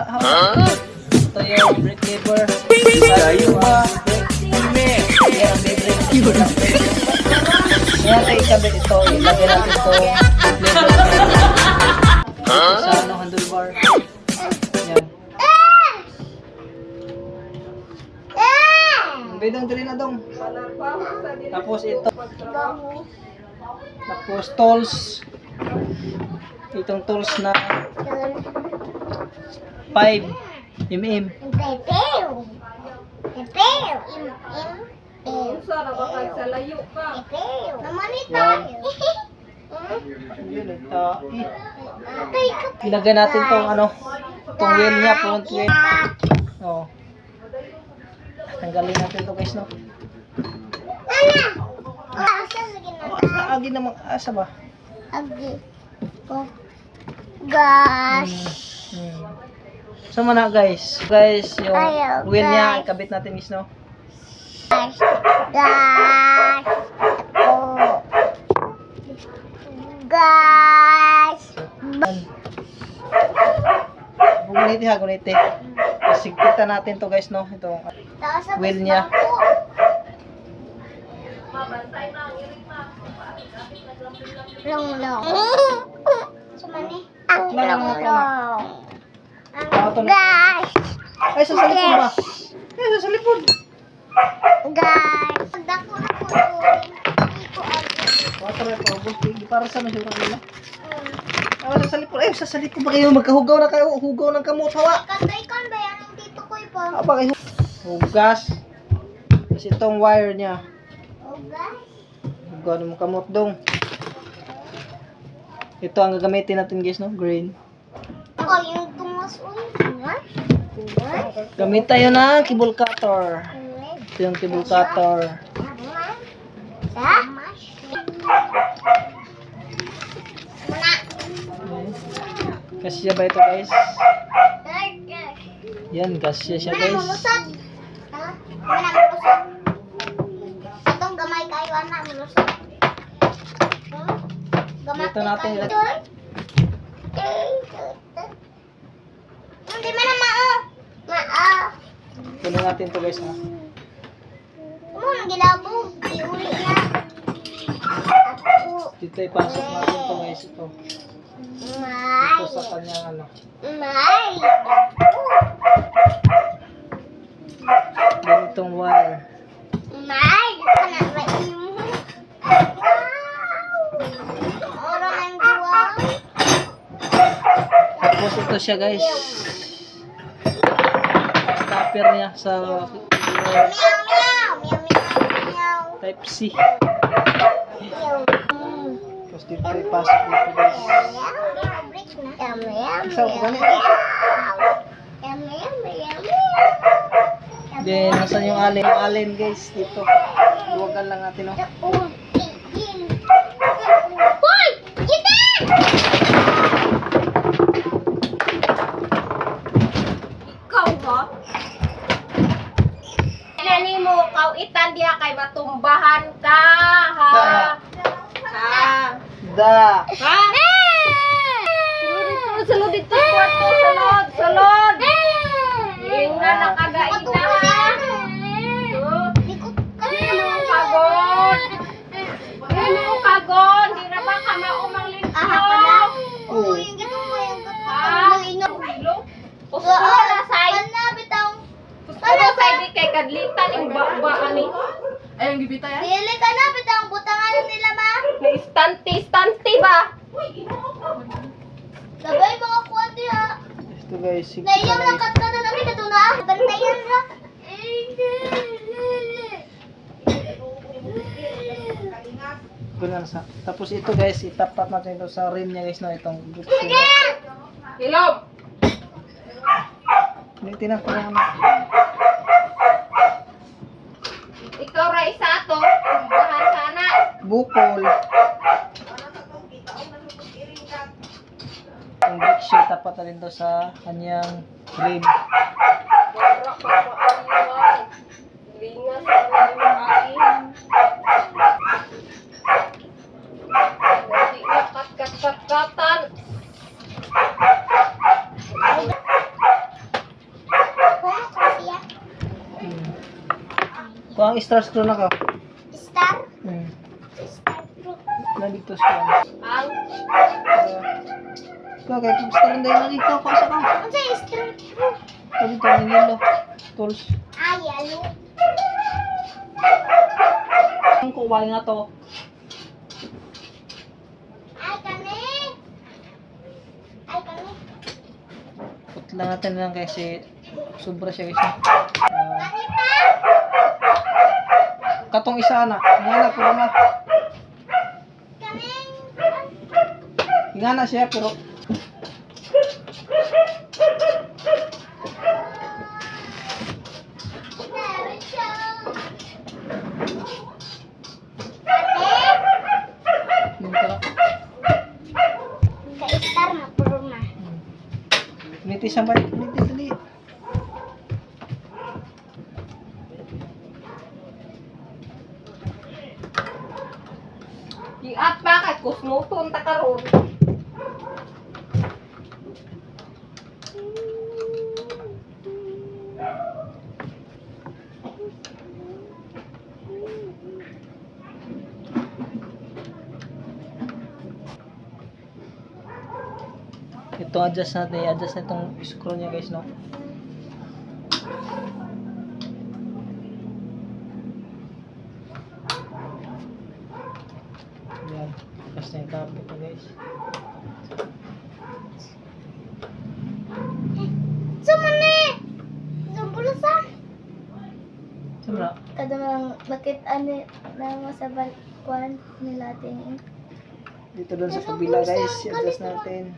Ito yung brake lever. Tayo ba? Yan tayo ikabit ito. Ilagay natin ito. Sa ano, handlebar. Yan. Bidong dali na dong. Tapos ito. Tapos tools. Itong tools na 5 mm. Ilagay natin tong ano, tong wheel niya, front wheel. Oh. Tanggalin natin to guys, no. Agi naman asa ba? Agi. Oh. Gosh. So mana guys, yung Ayaw, wheel niya guys. ikabit natin guys, no. Gosh. Gosh. Oh. Gosh. Guniti ha, guniti. Sigpitan natin to guys, no. Itong wheel niya. Long. Sumani. Long. Gosh. Ay, sa likod ba? Ay, sa likod. Guys. Dako na po. Water po, gusti. Para sa masyo kanila. Ah, sa likod. Ay, sa likod ba kayo? Magkahugaw na kayo. Hugaw ng kamot, hawa. Kanday kan ba yan ang dito ko ipo? Ah, ba kayo? Hugas. Tapos itong wire niya. Oh guys. Hugaw ng kamot dong. Ito ang gagamitin natin guys, no? Green. Ako yung tumusoy. Gamit tayo ng cable cutter. Ito yung cable cutter. Kasya ba ito guys? Yan, kasya siya guys. Itong gamay kayo anak mulusot. Dito natin ilagay. Hindi man mao. Mao. Tuloy natin ito guys, ha? Mo nang gilabog, iuli na. Dito ipasok natin ito guys, ito. May. Ito sa kanyang ano. May. Ganitong wire. May. Kana ba imo? Orang ang duwa. Tapos ito siya guys. Stopper niya sa Meow meow. Meow type C. meow. Tapos dito ipasok dito guys. Isa ko ganito. Then, nasan yung alin? Yung alin guys, dito. Luwagan lang natin, no? Hoy! Kita! Ikaw ha? Nani mo, kawitan diya kay matumbahan ka ha? Ha? Da! Ha? Sulod dito, kwarto, sulod! Yung na nakagaita ha? Ano kagon? Di na ba ka maumang linsyo? Oo, yung gitong mo, yung Ha? Gusto na say. Gusto na say di kay kadlitan yung ba ani. Ay, ang gibita yan? Dili ka na, bitang butangan nila ma. May istanti ba? Sabay mga kwati ha. Ito guys, sige Naiyaw pa lang guys. katkata na rin ito na. Bantayan na. Ganun sa. Tapos ito guys, itapat natin ito sa rim niya guys, no? Itong Ilog. Hindi tinatawag. Ikaw ra isa to. Bahan sana. Bukol. Yung brake shoe, tapat na rin to sa kanyang rim. Lingas ang kain. Hindi na kat-kat-katan. Kung ang star screw na ka. Star? Star bro. Nandito sa Ang kaya kung gusto lang dahil nandito ako sa ka. Ano sa star bro? Sabi ito ang yellow. Tools. Ay, alo. Ang kuwal nga to. Ay, kami. Ay, kami. Putla natin lang kasi sobra siya guys. Kami pa. Katong isa na. Nga na pero na. Kami. Nga na siya pero Meron siya. yun ka lang. Ka-star na puro na. Nitis ang balik. Nitis dali. At bakit? Kusmuton ta karon. Ito adjust natin. I-adjust na itong screw niya guys no. Yan. Basta yung kapit na guys. Sumani! Sumpulo sa? Sobra. Kada lang, bakit ano na sa balkon nila tingin? Dito doon sa kabila guys. I-adjust natin.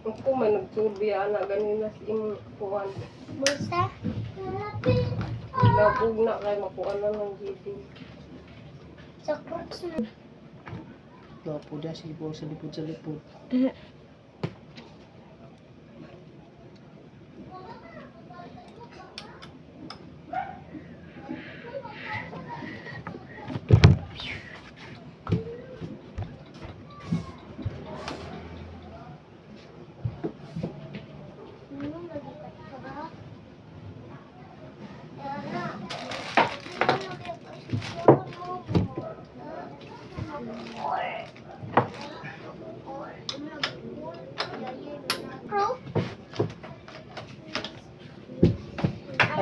Ako may nagsurbiya na ganina sa imong kuwan. Bulsa? Labog na kay makuha na ng GD. Sa crooks na. Lopo dyan. Sige po sa lipod sa lipod.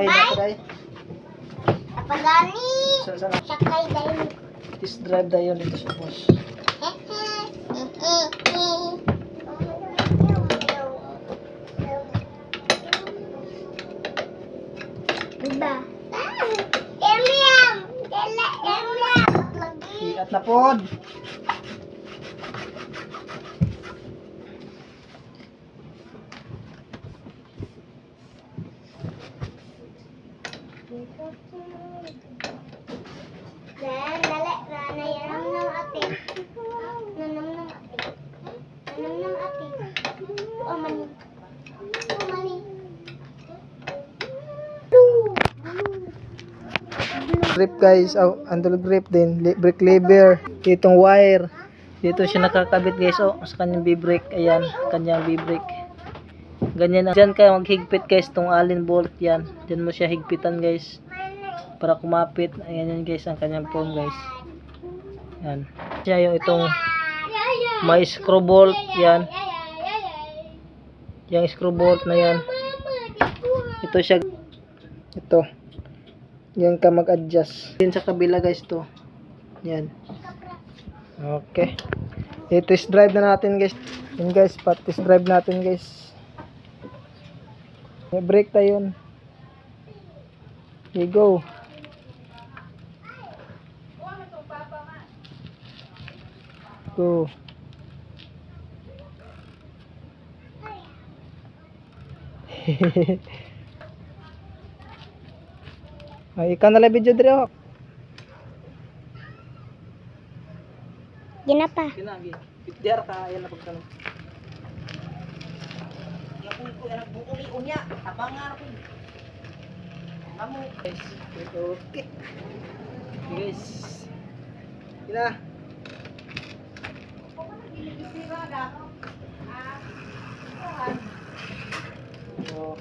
Ay, napaday. Apagani! Sana Sakay dahil. test drive dayon dito sa boss. Diba? Kemiam! Kemiam! Lagi. Iat na pod. Dali, nanayam ng ate. Nanam ng ate. Nanam ng ate. O mani. O mani. Grip guys, oh, handle grip din, brake lever, itong wire. Dito siya nakakabit guys, oh, sa kanyang B-brake. Ayan, kanyang B-brake. Ganyan, diyan kayo maghigpit guys, tong allen bolt yan. Diyan mo siya higpitan guys, para kumapit. Ayan yan guys, ang kanyang form guys. Yan. Siya yung itong may screw bolt, yan. Yung screw bolt na yan. Ito siya. Ito. Yan ka mag-adjust. Din sa kabila guys to. Yan. Okay. I-test drive na natin guys. Yan guys, pat-test drive natin guys. May brake tayo. Okay, go. Go. Ay, ikaw na lang video dire oh. Ginapa. Kinagi. Diar ka ayan na pagtanong. Yan buko ni unya. Abangan ako. Kamu guys. Okay. Guys. Ina. Oh.